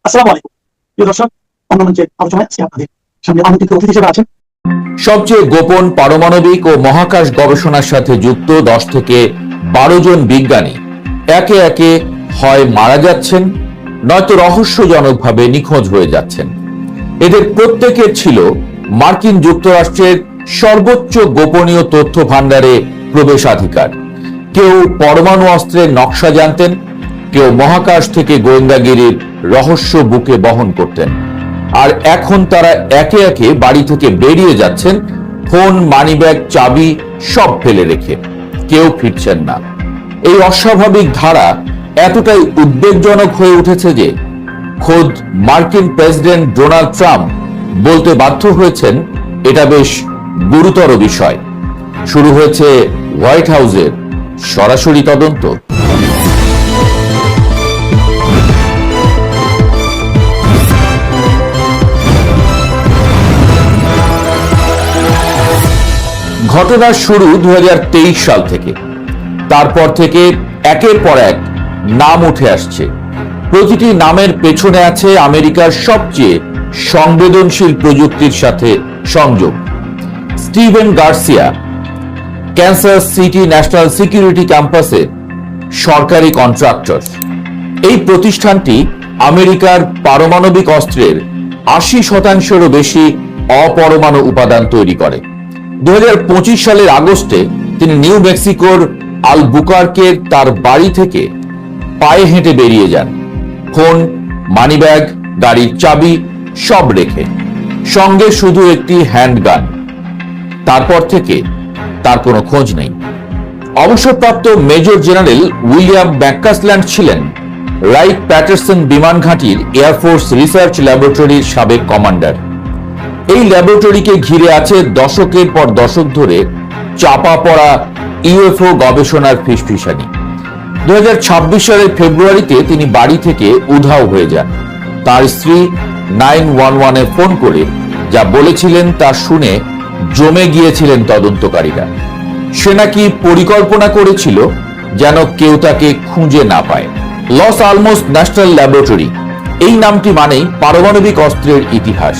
আসসালামু আলাইকুম প্রিয় দর্শক, অন্য মঞ্চের আলোচনায় আজকে আপনাদের সামনে আমন্ত্রিত অতিথি হিসেবে আছেন সবচেয়ে গোপন পারমাণবিক ও মহাকাশ গবেষণার সাথে যুক্ত 10 থেকে 12 জন বিজ্ঞানী একে একে হয় মারা যাচ্ছেন, নয়তো রহস্যজনকভাবে নিখোঁজ হয়ে যাচ্ছেন। এদের প্রত্যেকের ছিল মার্কিন যুক্তরাষ্ট্রের সর্বোচ্চ গোপনীয় তথ্য ভাণ্ডারে প্রবেশাধিকার। কেউ পরমাণু অস্ত্রের নকশা জানতেন, কেউ মহাকাশ থেকে গোয়েন্দাগিরির রহস্য বুকে বহন করতেন। আর এখন তারা একে একে বাড়ি থেকে বেরিয়ে যাচ্ছেন ফোন, মানিব্যাগ, চাবি সব ফেলে রেখে। কেউ ফিরছেন না। এই অস্বাভাবিক ধারা এতটাই উদ্বেগজনক হয়ে উঠেছে যে খোদ মার্কিন প্রেসিডেন্ট ডোনাল্ড ট্রাম্প বলতে বাধ্য হয়েছেন এটা বেশ গুরুতর বিষয়। শুরু হয়েছে হোয়াইট হাউসের সরাসরি তদন্ত। ঘটনার শুরু 2023 সাল থেকে। তারপর থেকে একের পর এক নাম উঠে আসছে। প্রতিটি নামের পেছনে আছে আমেরিকার সবচেয়ে সংবেদনশীল প্রযুক্তির সাথে সংযোগ। Steven Garcia Kansas city national security ক্যাম্পাসের সরকারি কন্ট্রাক্টর। এই প্রতিষ্ঠানটি আমেরিকার পারমাণবিক অস্ত্রের 80%-এরও বেশি অপরমাণু উপাদান তৈরি করে। 2025 সালের আগস্টে তিনি নিউ মেক্সিকোর আলবুকার্কের তার বাড়ি থেকে পায়ে হেঁটে বেরিয়ে যান, ফোন, মানিব্যাগ, গাড়ির চাবি সব রেখে, সঙ্গে শুধু একটি হ্যান্ডগান। তারপর থেকে তার কোনো খোঁজ নেই। অবসরপ্রাপ্ত মেজর জেনারেল উইলিয়াম ম্যাককাসল্যান্ড ছিলেন রাইট প্যাটারসন বিমান ঘাঁটির এয়ারফোর্স রিসার্চ ল্যাবরেটরির সাবেক কমান্ডার। এই ল্যাবরেটরিকে ঘিরে আছে দশকের পর দশক ধরে চাপা পড়া ইউএফও গবেষণার ফিসফিসানি। 2026 সালের ফেব্রুয়ারিতে তিনি বাড়ি থেকে উধাও হয়ে যান। তার স্ত্রী 911-এ ফোন করে যা বলেছিলেন তা শুনে জমে গিয়েছিলেন তদন্তকারীরা। সে নাকি পরিকল্পনা করেছিল যেন কেউ তাকে খুঁজে না পায়। লস আলমোস ন্যাশনাল ল্যাবরেটরি, এই নামটি মানেই পারমাণবিক অস্ত্রের ইতিহাস।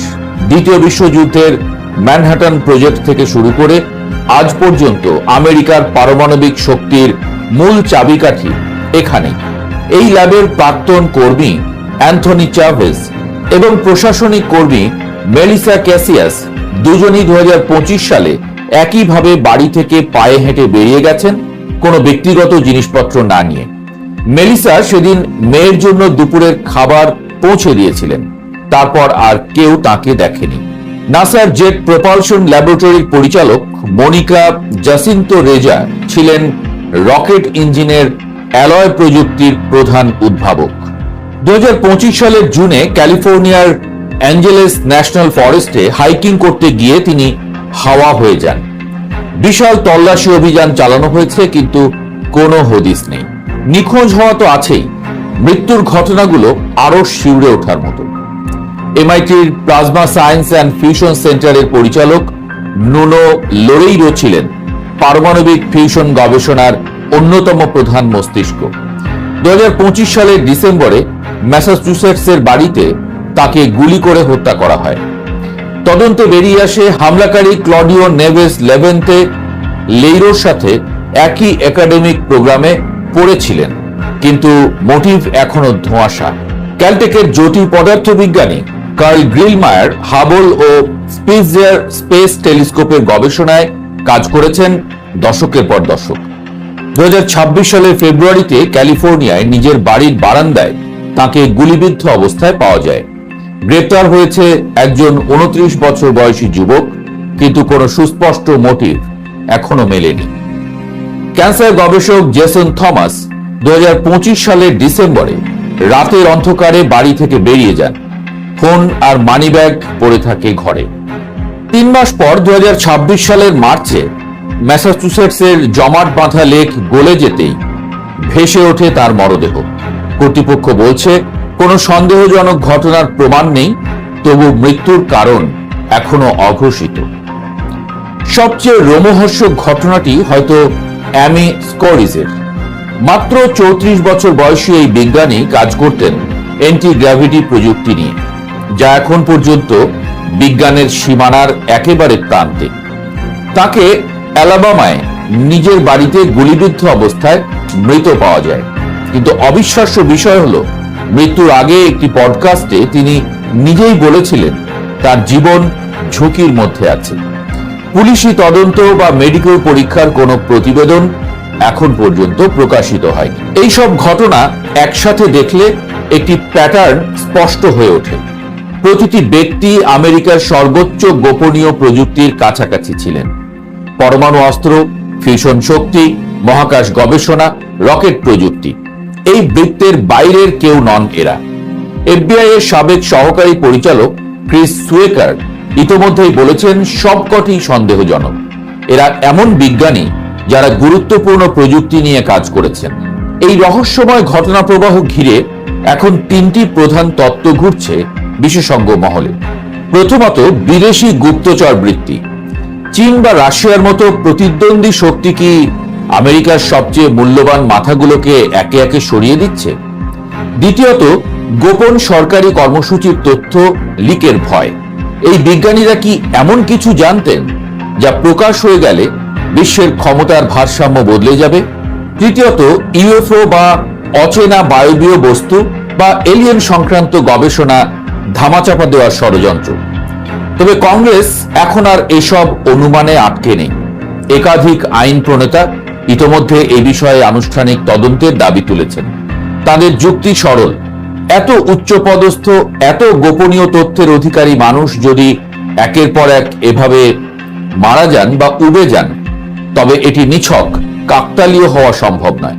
দ্বিতীয় বিশ্বযুদ্ধের ম্যানহাটন প্রজেক্ট থেকে শুরু করে আজ পর্যন্ত আমেরিকার পারমাণবিক শক্তির মূল চাবিকাঠি এখানে। এই ল্যাবের প্রাক্তন কর্মী অ্যান্থনি চাভেজ এবং প্রশাসনিক কর্মী মেলিসা ক্যাসিয়াস দুজনই 2025 সালে একইভাবে বাড়ি থেকে পায়ে হেঁটে বেরিয়ে গেছেন, কোনো ব্যক্তিগত জিনিসপত্র না নিয়ে। মেলিসা সেদিন মেয়ের জন্য দুপুরের খাবার পৌঁছে দিয়েছিলেন। তারপর আর কেউ তাকে দেখেনি। নাসার জেট প্রপালশন ল্যাবরেটরির পরিচালক মনিকা জাসিন্তো রেজা ছিলেন রকেট ইঞ্জিনের অ্যালয় প্রযুক্তির প্রধান উদ্ভাবক। 2025 সালের জুনে ক্যালিফোর্নিয়ার অ্যাঞ্জেলেস ন্যাশনাল ফরেস্টে হাইকিং করতে গিয়ে তিনি হাওয়া হয়ে যান। বিশাল তল্লাশি অভিযান চালানো হয়েছে, কিন্তু কোনো হদিস নেই। নিখোঁজ হওয়া তো আছেই, মৃত্যুর ঘটনাগুলো আরো শিউরে ওঠার মতো। এমআইটির প্লাজমা সায়েন্স অ্যান্ড ফিউশন সেন্টারের পরিচালক নুনো লোরেইরো ছিলেন পারমাণবিক ফিউশন গবেষণার অন্যতম প্রধান মস্তিষ্ক। 2025 সালের ডিসেম্বরে ম্যাসাচুসেটসের বাড়িতে তাকে গুলি করে হত্যা করা হয়। তদন্তে বেরিয়ে আসে হামলাকারী ক্লডিও নেভেস লেভেন্তে লেইরোর সাথে একই একাডেমিক প্রোগ্রামে পড়েছিলেন, কিন্তু মোটিভ এখনো ধোঁয়াশা। ক্যালটেকের জ্যোতি পদার্থবিজ্ঞানী কার্ল গ্রিলমায়ার হাবল ও স্পিৎজের স্পেস টেলিস্কোপের গবেষণায় কাজ করেছেন দশকের পর দশক। 2026 সালের ফেব্রুয়ারিতে ক্যালিফোর্নিয়ায় নিজের বাড়ির বারান্দায় তাকে গুলিবিদ্ধ অবস্থায় পাওয়া যায়। গ্রেপ্তার হয়েছে একজন 29 বছর বয়সী যুবক, কিন্তু কোনো সুস্পষ্ট মোটিভ এখনো মেলেনি। ক্যান্সার গবেষক জেসন থমাস 2025 সালের ডিসেম্বরে রাতের অন্ধকারে বাড়ি থেকে বেরিয়ে যান। ফোন আর মানিব্যাগ পড়ে থাকে ঘরে। 3 মাস পর 2026 সালের মার্চে ম্যাসাচুসেটসের জমাট বাঁধা লেক গলে যেতেই ভেসে ওঠে তার মরদেহ। কর্তৃপক্ষ বলছে কোনো সন্দেহজনক ঘটনার প্রমাণ নেই, তবু মৃত্যুর কারণ এখনো অঘোষিত। সবচেয়ে রোমহর্ষক ঘটনাটি হয়তো অ্যামি স্কোরিজের। মাত্র 34 বছর বয়সী এই বিজ্ঞানী কাজ করতেন অ্যান্টি-গ্র্যাভিটি প্রযুক্তি নিয়ে, যা এখন পর্যন্ত বিজ্ঞানের সীমানার একেবারে প্রান্তে। তাকে অ্যালাবামায় নিজের বাড়িতে গুলিবিদ্ধ অবস্থায় মৃত পাওয়া যায়। কিন্তু অবিশ্বাস্য বিষয় হলো, মৃত্যুর আগে একটি পডকাস্টে তিনি নিজেই বলেছিলেন তার জীবন ঝুঁকির মধ্যে আছে। পুলিশি তদন্ত বা মেডিকেল পরীক্ষার কোনো প্রতিবেদন এখন পর্যন্ত প্রকাশিত হয়নি। এই সব ঘটনা একসাথে দেখলে একটি প্যাটার্ন স্পষ্ট হয়ে ওঠে। প্রতিটি ব্যক্তি আমেরিকার সর্বোচ্চ গোপনীয় প্রযুক্তির কাছাকাছি ছিলেন। পরমাণু অস্ত্র, ফিউশন শক্তি, মহাকাশ গবেষণা, রকেট প্রযুক্তি, এই বৃত্তের বাইরের কেউ নন এরা। এফবিআই এর সাবেক সহকারী পরিচালক ক্রিস সুয়েকার ইতোমধ্যেই বলেছেন সবকটি সন্দেহজনক। এরা এমন বিজ্ঞানী যারা গুরুত্বপূর্ণ প্রযুক্তি নিয়ে কাজ করেছেন। এই রহস্যময় ঘটনা প্রবাহ ঘিরে এখন তিনটি প্রধান তত্ত্ব ঘুরছে বিশেষজ্ঞ মহলে। প্রথমত, বিদেশি গুপ্তচর বৃত্তি। চীন বা রাশিয়ার মতো প্রতিদ্বন্দ্বী শক্তি কি আমেরিকার সবচেয়ে মূল্যবান মাথাগুলোকে একে একে সরিয়ে দিচ্ছে? দ্বিতীয়ত, গোপন সরকারি কর্মসূচির তথ্য লিকের ভয়। এই বিজ্ঞানীরা কি এমন কিছু জানতেন যা প্রকাশ হয়ে গেলে বিশ্বের ক্ষমতার ভারসাম্য বদলে যাবে? তৃতীয়ত, ইউএফও বা অচেনা বায়বীয় বস্তু বা এলিয়েন সংক্রান্ত গবেষণা ধামাচাপা দেওয়ার ষড়যন্ত্র। তবে কংগ্রেস এখন আর এসব অনুমানে আটকে নেই। একাধিক আইন প্রণেতা ইতোমধ্যে এই বিষয়ে আনুষ্ঠানিক তদন্তের দাবি তুলেছেন। তাদের যুক্তি সরল, এত উচ্চপদস্থ, এত গোপনীয় তথ্যের অধিকারী মানুষ যদি একের পর এক এভাবে মারা যান বা উবে যান, তবে এটি নিছক কাকতালীয় হওয়া সম্ভব নয়।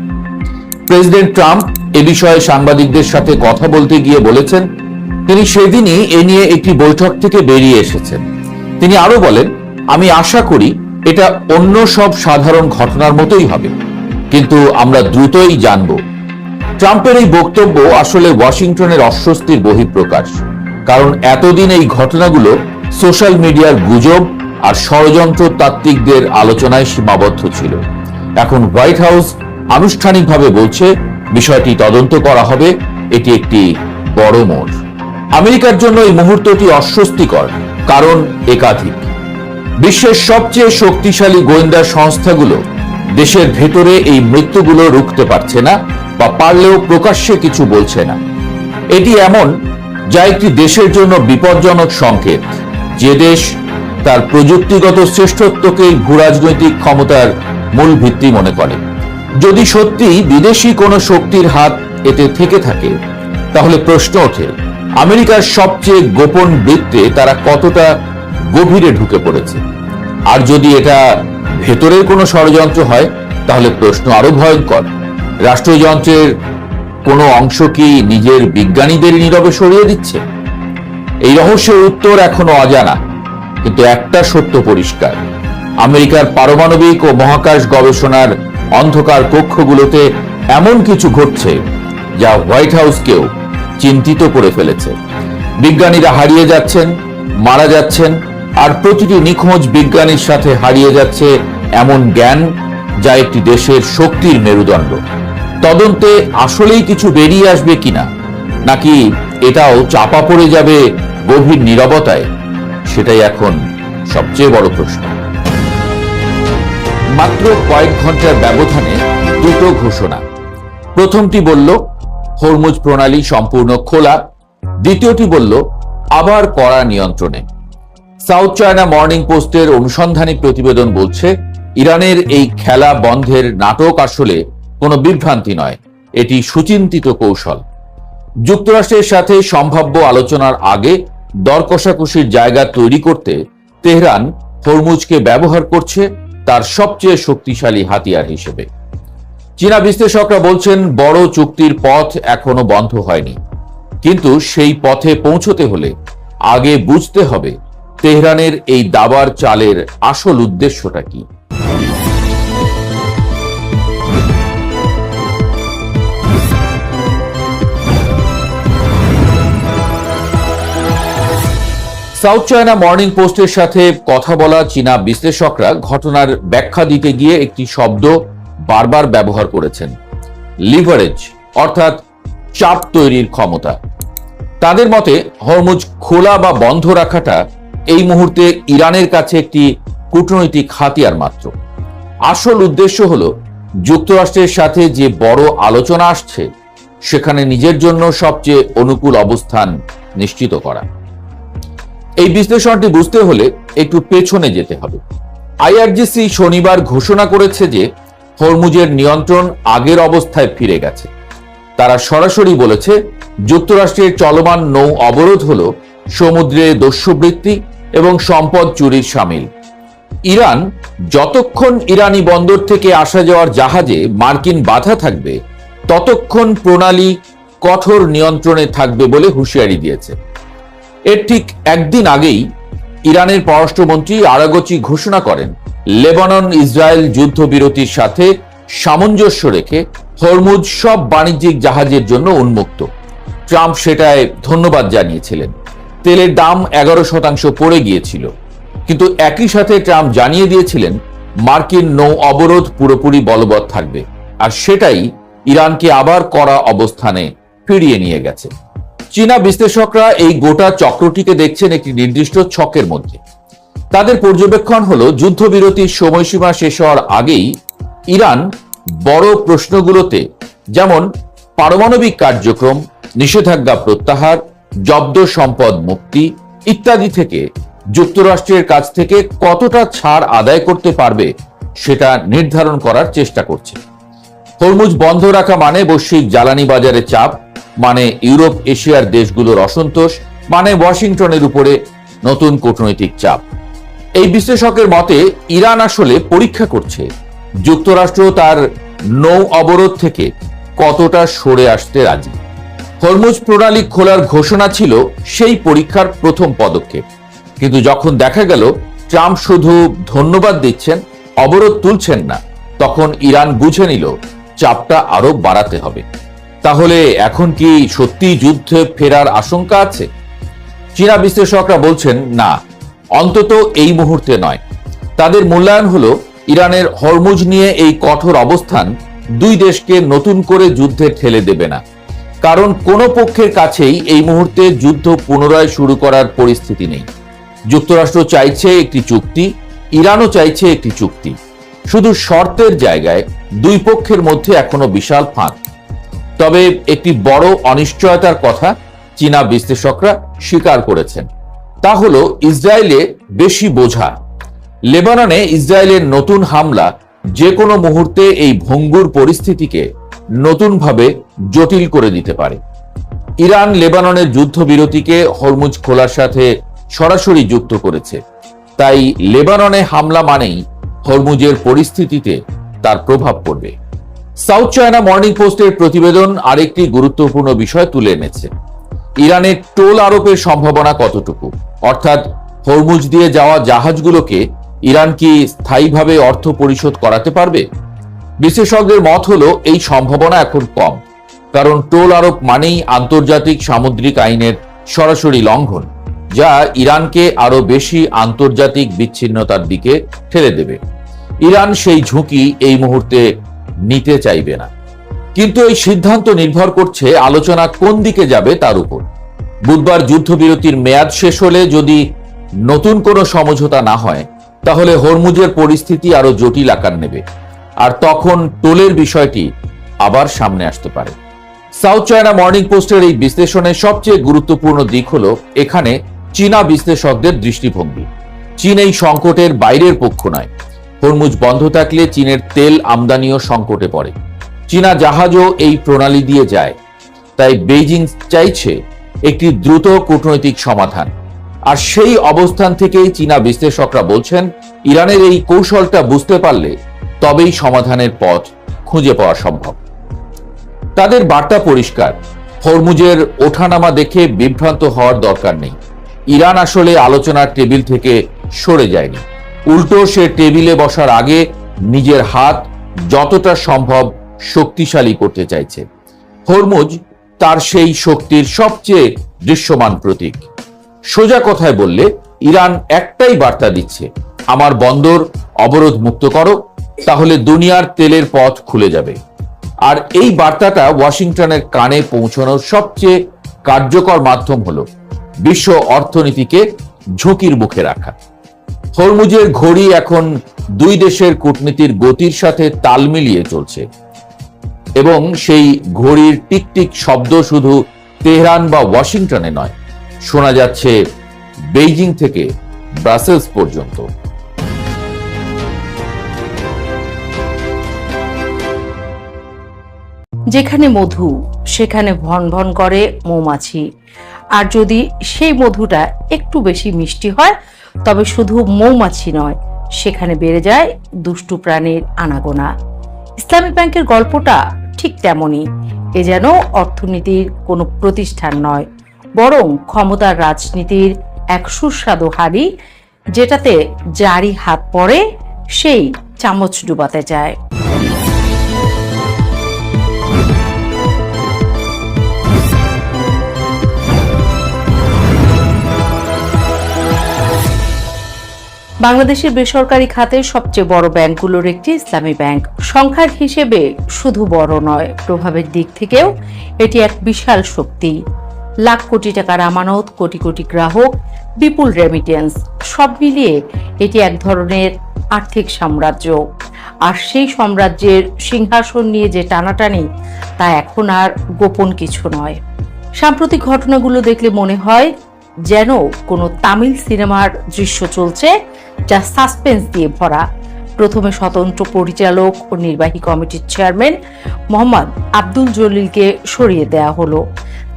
প্রেসিডেন্ট ট্রাম্প এ বিষয়ে সাংবাদিকদের সাথে কথা বলতে গিয়ে বলেছেন তিনি সেদিনই এ নিয়ে একটি বৈঠক থেকে বেরিয়ে এসেছেন। তিনি আরো বলেন, আমি আশা করি এটা অন্য সব সাধারণ ঘটনার মতোই হবে, কিন্তু আমরা দ্রুতই জানব। ট্রাম্পের এই বক্তব্য আসলে ওয়াশিংটনের অস্বস্তির বহিঃপ্রকাশ। কারণ এতদিন এই ঘটনাগুলো সোশ্যাল মিডিয়ার গুজব আর ষড়যন্ত্র তাত্ত্বিকদের আলোচনায় সীমাবদ্ধ ছিল। এখন হোয়াইট হাউস আনুষ্ঠানিকভাবে বলছে বিষয়টি তদন্ত করা হবে। এটি একটি বড় মোড়। আমেরিকার জন্য এই মুহূর্তটি অস্বস্তিকর, কারণ একাধিক। বিশ্বের সবচেয়ে শক্তিশালী গোয়েন্দা সংস্থাগুলো দেশের ভেতরে এই মৃত্যুগুলো রুখতে পারছে না, বা পারলেও প্রকাশ্যে কিছু বলছে না। এটি এমন যা একটি দেশের জন্য বিপজ্জনক সংকেত, যে দেশ তার প্রযুক্তিগত শ্রেষ্ঠত্বকেই ভূরাজনৈতিক ক্ষমতার মূল ভিত্তি মনে করে। যদি সত্যি বিদেশি কোনো শক্তির হাত এতে থেকে থাকে, তাহলে প্রশ্ন ওঠে আমেরিকার সবচেয়ে গোপন বৃত্তে তারা কতটা গভীরে ঢুকে পড়েছে। আর যদি এটা ভেতরের কোনো ষড়যন্ত্র হয়, তাহলে প্রশ্ন আরো ভয়ঙ্কর। রাষ্ট্রযন্ত্রের কোনো অংশ কি নিজের বিজ্ঞানীদের নীরবে সরিয়ে দিচ্ছে? এই রহস্যের উত্তর এখনো অজানা, কিন্তু একটা সত্য পরিষ্কার, আমেরিকার পারমাণবিক ও মহাকাশ গবেষণার অন্ধকার কক্ষগুলোতে এমন কিছু ঘটছে যা হোয়াইট হাউসকেও চিন্তিত করে ফেলেছে। বিজ্ঞানীরা হারিয়ে যাচ্ছেন, মারা যাচ্ছেন, আর প্রতিটি নিখোঁজ বিজ্ঞানীর সাথে হারিয়ে যাচ্ছে এমন জ্ঞান যা একটি দেশের শক্তির মেরুদণ্ড। তদন্তে আসলেই কিছু বেরিয়ে আসবে কিনা, নাকি এটাও চাপা পড়ে যাবে গভীর নীরবতায়, সেটাই এখন সবচেয়ে বড় প্রশ্ন। মাত্র কয়েক ঘন্টার ব্যবধানে দুটো ঘোষণা। প্রথমটি বলল হরমুজ প্রণালী সম্পূর্ণ খোলা, দ্বিতীয়টি বলল আবার কড়া নিয়ন্ত্রণে। সাউথ চায়না মর্নিং পোস্টের অনুসন্ধানী প্রতিবেদন বলছে ইরানের এই খেলা বন্ধের নাটক আসলে কোনো বিভ্রান্তি নয়, এটি সুচিন্তিত কৌশল। যুক্তরাষ্ট্রের সাথে সম্ভাব্য আলোচনার আগে দর কষাকষির জায়গা তৈরি করতে তেহরান হরমুজকে ব্যবহার করছে তার সবচেয়ে শক্তিশালী হাতিয়ার হিসেবে। চীনা বিশ্লেষকরা বলছেন বড় চুক্তির পথ এখনো বন্ধ হয়নি, কিন্তু সেই পথে পৌঁছতে হলে আগে বুঝতে হবে তেহরানের এই দাবার চালের আসল উদ্দেশ্যটা কি। সাউথ চায়না মর্নিং পোস্টের সাথে কথা বলা চীনা বিশ্লেষকরা ঘটনার ব্যাখ্যা দিতে গিয়ে একটি শব্দ বারবার ব্যবহার করেছেন, লিভারেজ, অর্থাৎ চাপ তৈরির ক্ষমতা। তাদের মতে হরমুজ খোলা বা বন্ধ রাখাটা এই মুহূর্তে ইরানের কাছে একটি কূটনৈতিক হাতিয়ার মাত্র। আসল উদ্দেশ্য হলো যুক্তরাষ্ট্রের সাথে যে বড় আলোচনা আসছে সেখানে নিজের জন্য সবচেয়ে অনুকূল অবস্থান নিশ্চিত করা। এই বিশ্লেষণটি বুঝতে হলে একটু পেছনে যেতে হবে। আইআরজিসি শনিবার ঘোষণা করেছে যে হরমুজের নিয়ন্ত্রণ আগের অবস্থায় ফিরে গেছে। তারা সরাসরি বলেছে যুক্তরাষ্ট্রের চলমান নৌ অবরোধ হল সমুদ্রে দস্যুবৃত্তি এবং সম্পদ চুরির শামিল। ইরান যতক্ষণ ইরানি বন্দর থেকে আসা যাওয়ার জাহাজে মার্কিন বাধা থাকবে ততক্ষণ প্রণালী কঠোর নিয়ন্ত্রণে থাকবে বলে হুঁশিয়ারি দিয়েছে। এর ঠিক একদিন আগেই ইরানের পররাষ্ট্রমন্ত্রী আরাগচি ঘোষণা করেন লেবানন ইসরায়েল যুদ্ধবিরতির সাথে সামঞ্জস্য রেখে হরমুজ সব বাণিজ্যিক জাহাজের জন্য উন্মুক্ত। ট্রাম্প সেটায় ধন্যবাদ জানিয়েছিলেন। তেলের দাম 11% পড়ে গিয়েছিল, কিন্তু একই সাথে ট্রাম্প জানিয়ে দিয়েছিলেন মার্কিন নৌ অবরোধ পুরোপুরি বলবৎ থাকবে, আর সেটাই ইরানকে আবার কড়া অবস্থানে ফিরিয়ে নিয়ে গেছে। চীনা বিশ্লেষকরা এই গোটা চক্রটিকে দেখছেন একটি নির্দিষ্ট ছকের মধ্যে। তাদের পর্যবেক্ষণ হলো যুদ্ধবিরতির সময়সীমা শেষ হওয়ার আগেই ইরান বড় প্রশ্নগুলোতে, যেমন পারমাণবিক কার্যক্রম, নিষেধাজ্ঞা প্রত্যাহার, জব্দ সম্পদ মুক্তি ইত্যাদি থেকে যুক্তরাষ্ট্রের কাছ থেকে কতটা ছাড় আদায় করতে পারবে সেটা নির্ধারণ করার চেষ্টা করছে। হরমুজ বন্ধ রাখা মানে বৈশ্বিক জ্বালানি বাজারে চাপ, মানে ইউরোপ এশিয়ার দেশগুলোর অসন্তোষ, মানে ওয়াশিংটনের উপরে নতুন কূটনৈতিক চাপ। এই বিশ্লেষকের মতে ইরান আসলে পরীক্ষা করছে যুক্তরাষ্ট্র তার নৌ অবরোধ থেকে কতটা সরে আসতে রাজি। হরমুজ প্রণালী খোলার ঘোষণা ছিল সেই পরীক্ষার প্রথম পদক্ষেপ, কিন্তু যখন দেখা গেল ট্রাম্প শুধু ধন্যবাদ দিচ্ছেন, অবরোধ তুলছেন না, তখন ইরান বুঝে নিল চাপটা আরো বাড়াতে হবে। তাহলে এখন কি সত্যি যুদ্ধে ফেরার আশঙ্কা আছে? চীনা বিশ্লেষকরা বলছেন না, অন্তত এই মুহূর্তে নয়। তাদের মূল্যায়ন হলো ইরানের হরমুজ নিয়ে এই কঠোর অবস্থান দুই দেশকে নতুন করে যুদ্ধে ঠেলে দেবে না, কারণ কোনো পক্ষের কাছেই এই মুহূর্তে যুদ্ধ পুনরায় শুরু করার পরিস্থিতি নেই। যুক্তরাষ্ট্র চাইছে একটি চুক্তি, ইরানও চাইছে একটি চুক্তি, শুধু শর্তের জায়গায় দুই পক্ষের মধ্যে এখনো বিশাল ফাঁক। তবে একটি বড় অনিশ্চয়তার কথা চীনা বিশ্লেষকরা স্বীকার করেছেন, তা হলো ইসরায়েলে বেশি বোঝা। লেবাননে ইসরায়েলের নতুন হামলা যে কোনো মুহূর্তে এই ভঙ্গুর পরিস্থিতিকে নতুনভাবে জটিল করে দিতে পারে। ইরান লেবাননের যুদ্ধবিরতিকে হরমুজ খোলার সাথে সরাসরি যুক্ত করেছে, তাই লেবাননে হামলা মানেই হরমুজের পরিস্থিতিতে তার প্রভাব পড়বে। সাউথ চায়না মর্নিং পোস্টের প্রতিবেদন আরেকটি গুরুত্বপূর্ণ বিষয় তুলে এনেছে। ইরানের টোল আরোপের সম্ভাবনা কতটুকু, অর্থাৎ হরমুজ দিয়ে যাওয়া জাহাজগুলোকে ইরান কি স্থায়ীভাবে অর্থ পরিশোধ করাতে পারবে? বিশেষজ্ঞদের মত হলো এই সম্ভাবনা এখন কম, কারণ টোল আরোপ মানেই আন্তর্জাতিক সামুদ্রিক আইনের সরাসরি লঙ্ঘন, যা ইরানকে আরো বেশি আন্তর্জাতিক বিচ্ছিন্নতার দিকে ঠেলে দেবে। ইরান সেই ঝুঁকি এই মুহূর্তে নিতে চাইবে না, কিন্তু এই সিদ্ধান্ত নির্ভর করছে আলোচনা কোন দিকে যাবে তার উপর। বুধবার যুদ্ধবিরতির মেয়াদ শেষ হলে যদি নতুন কোনো সমঝোতা না হয়, তাহলে হরমুজের পরিস্থিতি আরো জটিল আকার নেবে, আর তখন টোলের বিষয়টি আবার সামনে আসতে পারে। সাউথ চায়না মর্নিং পোস্টের এই বিশ্লেষণের সবচেয়ে গুরুত্বপূর্ণ দিক হলো এখানে চীনা বিশ্লেষকদের দৃষ্টিভঙ্গি। চীন এই সংকটের বাইরের পক্ষ নয়। হরমুজ বন্ধ থাকলে চীনের তেল আমদানিও সংকটে পড়ে। চীনা জাহাজও এই প্রণালী দিয়ে যায়, তাই বেইজিং চাইছে একটি দ্রুত কূটনৈতিক সমাধান। আর সেই অবস্থান থেকেই চীনা বিশ্লেষকরা বলছেন ইরানের এই কৌশলটা বুঝতে পারলে তবেই সমাধানের পথ খুঁজে পাওয়া সম্ভব। তাদের বার্তা পরিষ্কার, হরমুজের ওঠানামা দেখে বিভ্রান্ত হওয়ার দরকার নেই। ইরান আসলে আলোচনার টেবিল থেকে সরে যায়নি, উল্টো সে টেবিলে বসার আগে নিজের হাত যতটা সম্ভব শক্তিশালী করতে চাইছে। হরমুজ তার সেই শক্তির সবচেয়ে দৃশ্যমান প্রতীক। সোজা কথায় বললে ইরান একটাই বার্তা দিচ্ছে, আমার বন্দর অবরোধ মুক্ত করো, তাহলে দুনিয়ার তেলের পথ খুলে যাবে। আর এই বার্তাটা ওয়াশিংটনের কানে পৌঁছানোর সবচেয়ে কার্যকর মাধ্যম হলো বিশ্ব অর্থনীতিকে ঝুঁকির মুখে রাখা। হরমুজের ঘড়ি এখন দুই দেশের কূটনীতির গতির সাথে তাল মিলিয়ে চলছে এবং সেই ঘড়ির টিকটিক শব্দ শুধু তেহরান বা ওয়াশিংটনে নয়, শোনা যাচ্ছে বেইজিং থেকে ব্রাসেলস পর্যন্ত। যেখানে মধু সেখানে ভন ভন করে মৌমাছি, আর যদি সেই মধুটা একটু বেশি মিষ্টি হয় তবে শুধু মৌমাছি নয়, সেখানে বেড়ে যায় দুষ্টু প্রাণীর আনাগোনা। ইসলামী ব্যাংকের গল্পটা ঠিক তেমনই। এ যেন অর্থনীতির কোনো প্রতিষ্ঠান নয়, বরং ক্ষমতার রাজনীতির এক সুস্বাদু হাড়ি, যেটাতে যারই হাত পড়ে সেই চামচ ডুবাতে চায়। বাংলাদেশের বেসরকারি খাতের সবচেয়ে বড় ব্যাংকগুলোর একটি ইসলামী ব্যাংক। সংখ্যার হিসেবে শুধু বড় নয়, প্রভাবের দিক থেকেও এটি এক বিশাল শক্তি। লাখ কোটি টাকার আমানত, কোটি কোটি গ্রাহক, বিপুল রেমিটেন্স, সব মিলিয়ে এটি এক ধরনের আর্থিক সাম্রাজ্য। আর সেই সাম্রাজ্যের সিংহাসন নিয়ে যে টানাটানি, তা এখন আর গোপন কিছু নয়। সাম্প্রতিক ঘটনাগুলো দেখলে মনে হয় যেন কোনো তামিল সিনেমার দৃশ্য চলছে, যা সাসপেন্স দিয়ে ভরা। প্রথমে স্বতন্ত্র পরিচালক ও নির্বাহী কমিটির চেয়ারম্যান মোহাম্মদ আব্দুল জলিলকে সরিয়ে দেওয়া হলো।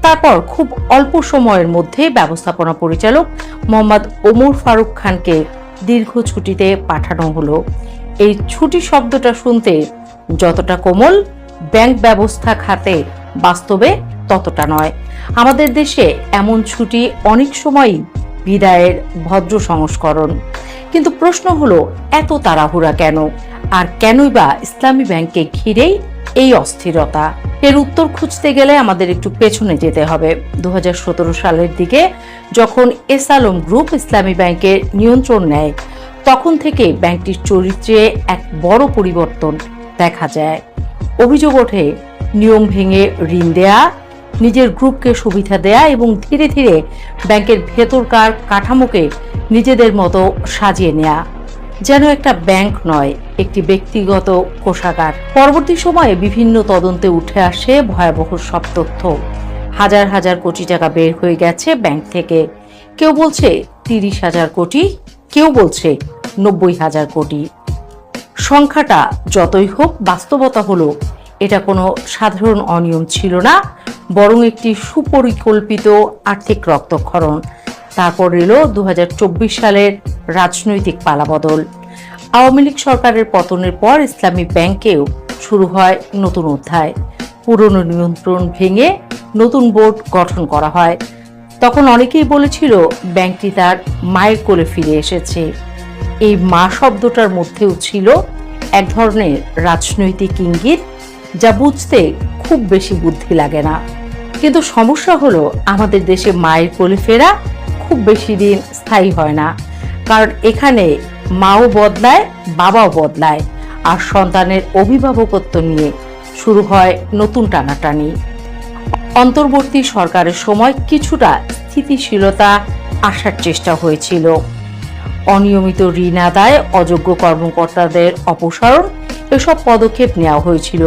তারপর খুব অল্প সময়ের মধ্যে ব্যবস্থাপনা পরিচালক মোহাম্মদ ওমর ফারুক খানকে দীর্ঘ ছুটিতে পাঠানো হলো। এই ছুটি শব্দটা শুনতে যতটা কোমল, ব্যাংক ব্যবস্থা খাতে বাস্তবে ততটা নয়। আমাদের দেশে এমন ছুটি অনেক সময়ই বিদায়ের ভদ্র সংস্করণ। কিন্তু প্রশ্ন হলো, এত তাড়াহুড়া কেন? আর কেনই বা ইসলামী ব্যাংককে ঘিরেই এই অস্থিরতা? এর উত্তর খুঁজতে গেলে আমাদের একটু পেছনে যেতে হবে। 2017 সালের দিকে যখন এস আলম গ্রুপ ইসলামী ব্যাংকের নিয়ন্ত্রণ নেয়, তখন থেকে ব্যাংকটির চরিত্রে এক বড় পরিবর্তন দেখা যায়। অভিযোগ ওঠে নিয়ম ভেঙে ঋণ দেয়া, নিজের গ্রুপকে সুবিধা দেয়া এবং ধীরে ধীরে ব্যাংকের ভেতরকার কাঠামোকে নিজেদের মতো সাজিয়ে নেয়া। যেন একটা ব্যাংক নয়, একটি ব্যক্তিগত কোষাগার। পরবর্তী সময়ে বিভিন্ন তদন্তে উঠে আসে ভয়াবহ সব তথ্য। হাজার হাজার কোটি টাকা বের হয়ে গেছে ব্যাংক থেকে। কেউ বলছে 30,000 কোটি, কেউ বলছে 90,000 কোটি। সংখ্যাটা যতই হোক, বাস্তবতা হলো এটা কোনো সাধারণ অনিয়ম ছিল না, বরং একটি সুপরিকল্পিত আর্থিক রক্তক্ষরণ। তারপর এলো 2024 সালের রাজনৈতিক পালাবদল। আওয়ামী লীগ সরকারের পতনের পর ইসলামী ব্যাংকেও শুরু হয় নতুন অধ্যায়। পুরনো নিয়ন্ত্রণ ভেঙে নতুন বোর্ড গঠন করা হয়। তখন অনেকেই বলেছিল ব্যাংকটি তার মায়ের কোলে ফিরে এসেছে। এই মা শব্দটার মধ্যেও ছিল এক ধরনের রাজনৈতিক ইঙ্গিত, যা বুঝতে খুব বেশি বুদ্ধি লাগে না। কিন্তু সমস্যা হলো, আমাদের দেশে মায়ের কোলে ফেরা খুব বেশি দিন স্থায়ী হয় না। কারণ এখানে মাও বদলায়, বাবাও বদলায়, আর সন্তানের অভিভাবকত্ব নিয়ে শুরু হয় নতুন টানাটানি। অন্তর্বর্তী সরকারের সময় কিছুটা স্থিতিশীলতা আসার চেষ্টা হয়েছিল। অনিয়মিত ঋণ আদায়, অযোগ্য কর্মকর্তাদের অপসারণ, এসব পদক্ষেপ নেওয়া হয়েছিল।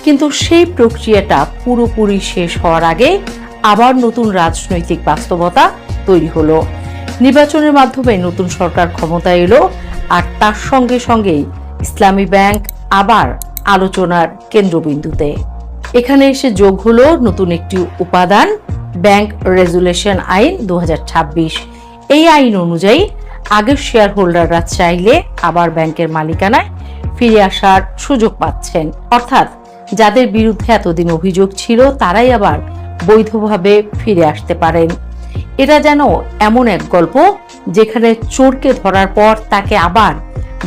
কিন্তু সেই প্রক্রিয়াটা পুরোপুরি শেষ হওয়ার আগে আবার নতুন রাজনৈতিক বাস্তবতা তৈরি হলো। নির্বাচনের মাধ্যমে নতুন সরকার ক্ষমতায় এলো, আর তার সঙ্গে সঙ্গেই ইসলামী ব্যাংক আবার আলোচনার কেন্দ্রবিন্দুতে। এখানে এসে যোগ হলো নতুন একটি উপাদান, ব্যাংক রেজুলেশন আইন 2026। এই আইন অনুযায়ী আগের শেয়ার হোল্ডাররা চাইলে আবার ব্যাংকের মালিকানায় ফিরে আসার সুযোগ পাচ্ছেন। অর্থাৎ যাদের বিরুদ্ধে এতদিন অভিযোগ ছিল, তারাই আবার বৈধভাবে ফিরে আসতে পারেন। এটা যেন এমন এক গল্প যেখানে চোরকে ধরার পর তাকে আবার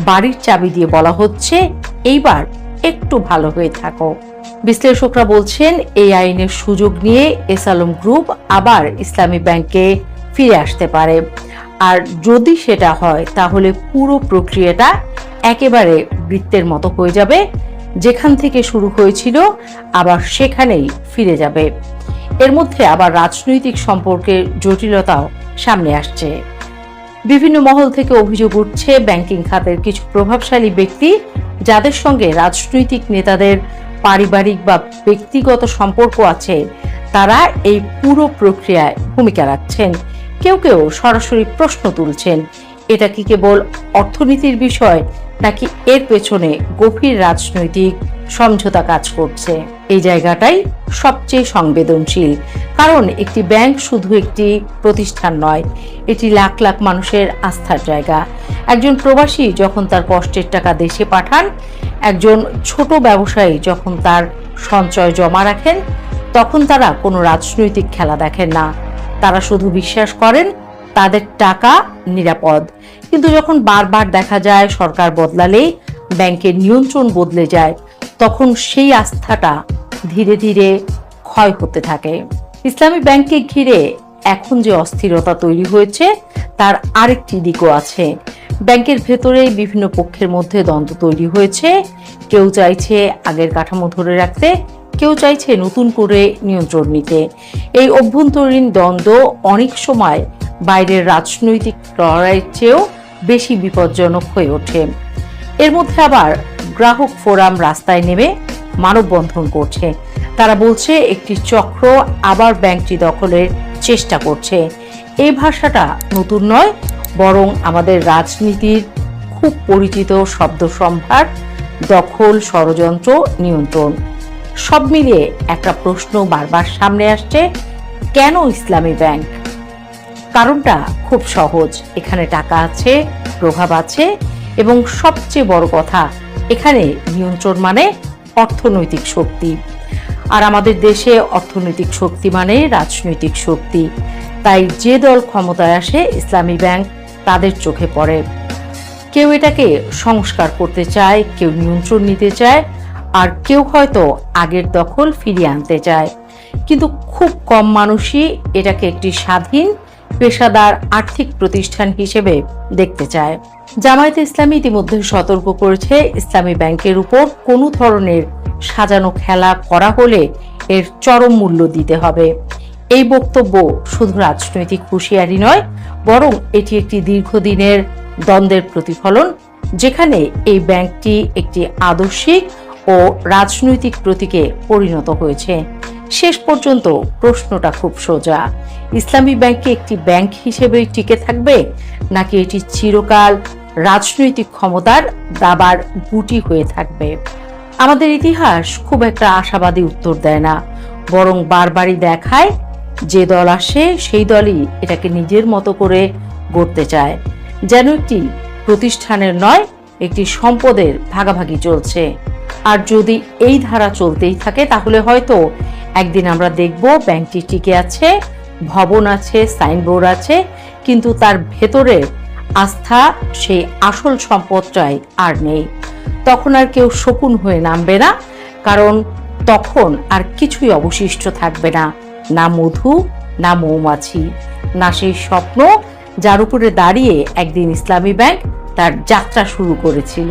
বাড়ির চাবি দিয়ে বলা হচ্ছে, এইবার একটু ভালো হয়ে থাকো। বিশ্লেষকরা বলছেন এই আইনের সুযোগ নিয়ে এস আলম গ্রুপ আবার ইসলামী ব্যাংকে ফিরে আসতে পারে। আর যদি সেটা হয়, তাহলে পুরো প্রক্রিয়াটা একেবারে বৃত্তের মতো হয়ে যাবে। যেখান থেকে শুরু হয়েছিল আবার সেখানেই ফিরে যাবে। এর মধ্যে আবার রাজনৈতিক সম্পর্কের জটিলতাও সামনে আসছে। বিভিন্ন মহল থেকে অভিযোগ উঠছে, ব্যাংকিং খাতের কিছু প্রভাবশালী ব্যক্তি যাদের সঙ্গে রাজনৈতিক নেতাদের পারিবারিক বা ব্যক্তিগত সম্পর্ক আছে, তারা এই পুরো প্রক্রিয়ায় ভূমিকা রাখছেন। কেউ কেউ সরাসরি প্রশ্ন তুলছেন, এটা কি কেবল অর্থনীতির বিষয় নাকি এর পেছনে গভীর রাজনৈতিক সমঝোতা কাজ করছে? এই জায়গাটাই সবচেয়ে সংবেদনশীল, কারণ একটি ব্যাংক শুধু একটি প্রতিষ্ঠান নয়, এটি লাখ লাখ মানুষের আস্থার জায়গা। একজন প্রবাসী যখন তার কষ্টের টাকা দেশে পাঠান, একজন ছোট ব্যবসায়ী যখন তার সঞ্চয় জমা রাখেন, তখন তারা কোনো রাজনৈতিক খেলা দেখেন না। তারা শুধু বিশ্বাস করেন তাদের টাকা নিরাপদ। কিন্তু যখন বারবার দেখা যায় সরকার বদলালেই ব্যাংকের নিয়ন্ত্রণ বদলে যায়, তখন সেই আস্থাটা ধীরে ধীরে ক্ষয় হতে থাকে। ইসলামী ব্যাংককে ঘিরে এখন যে অস্থিরতা তৈরি হয়েছে, তার আরেকটি দিকও আছে। ব্যাংকের ভেতরে বিভিন্ন পক্ষের মধ্যে দ্বন্দ্ব তৈরি হয়েছে। কেউ চাইছে আগের কাঠামো ধরে রাখতে, কেউ চাইছে নতুন করে নিয়ন্ত্রণ নিতে। এই অভ্যন্তরীণ দ্বন্দ্ব অনেক সময় বাইরের রাজনৈতিক লড়াইয়ের চেয়েও বেশি বিপজ্জনক হয়ে ওঠে। এর মধ্যে আবার গ্রাহক ফোরাম রাস্তায় নেমে মানববন্ধন করছে। তারা বলছে একটি চক্র আবার ব্যাংকটি দখলের চেষ্টা করছে। এই ভাষাটা নতুন নয়, বরং আমাদের রাজনীতির খুব পরিচিত শব্দ সম্ভার: দখল, ষড়যন্ত্র, নিয়ন্ত্রণ। সব মিলিয়ে একটা প্রশ্ন বারবার সামনে আসছে, কেন ইসলামী ব্যাংক? কারণটা খুব সহজ, এখানে টাকা আছে, প্রভাব আছে, এবং সবচেয়ে বড় কথা, এখানে নিয়ন্ত্রণ মানে অর্থনৈতিক শক্তি। আর আমাদের দেশে অর্থনৈতিক শক্তি মানে রাজনৈতিক শক্তি। তাই যে দল ক্ষমতায় আসে, ইসলামী ব্যাংক তাদের চোখে পড়ে। কেউ এটাকে সংস্কার করতে চায়, কেউ নিয়ন্ত্রণ নিতে চায়, আর কেউ হয়তো আগের দখল ফিরিয়ে আনতে চায়। কিন্তু খুব কম মানুষই এটাকে একটি স্বাধীন পেশাদার আর্থিক প্রতিষ্ঠান হিসেবে দেখতে চায়। জামায়াতে ইসলামী ইতিমধ্যে সতর্ক করেছে, ইসলামী ব্যাংকের উপর কোনো ধরনের সাজানো খেলা করা হলে এর চরম মূল্য দিতে হবে। এই বক্তব্য শুধু রাজনৈতিক হুঁশিয়ারি নয়, বরং এটি একটি দীর্ঘদিনের দ্বন্দ্বের প্রতিফলন, যেখানে এই ব্যাংকটি একটি আদর্শিক ও রাজনৈতিক প্রতীকে পরিণত হয়েছে। শেষ পর্যন্ত প্রশ্নটা খুব সোজা, ইসলামী ব্যাংকে একটি ব্যাংক হিসেবে টিকে থাকবে, নাকি এটি চিরকাল রাজনৈতিক ক্ষমতার দাবার গুটি হয়ে থাকবে? আমাদের ইতিহাস খুব একটা আশাবাদী উত্তর দেয় না, বরং বারবারই দেখায় যে দল আসে সেই দলই এটাকে নিজের মতো করে গড়তে চায়, যেন একটি প্রতিষ্ঠানের নয়, একটি সম্পদের ভাগাভাগি চলছে। আর যদি এই ধারা চলতেই থাকে, তাহলে হয়তো একদিন আমরা দেখব ব্যাংকটি টিকে আছে, ভবন আছে, সাইনবোর্ড আছে, কিন্তু তার ভেতরে আস্থা, সেই আসল সম্পদটাই আর নেই। তখন আর কেউ শকুন হয়ে নামবে না, কারণ তখন আর কিছুই অবশিষ্ট থাকবে না, না মধু, না মৌমাছি, না সেই স্বপ্ন যার উপরে দাঁড়িয়ে একদিন ইসলামী ব্যাংক তার যাত্রা শুরু করেছিল।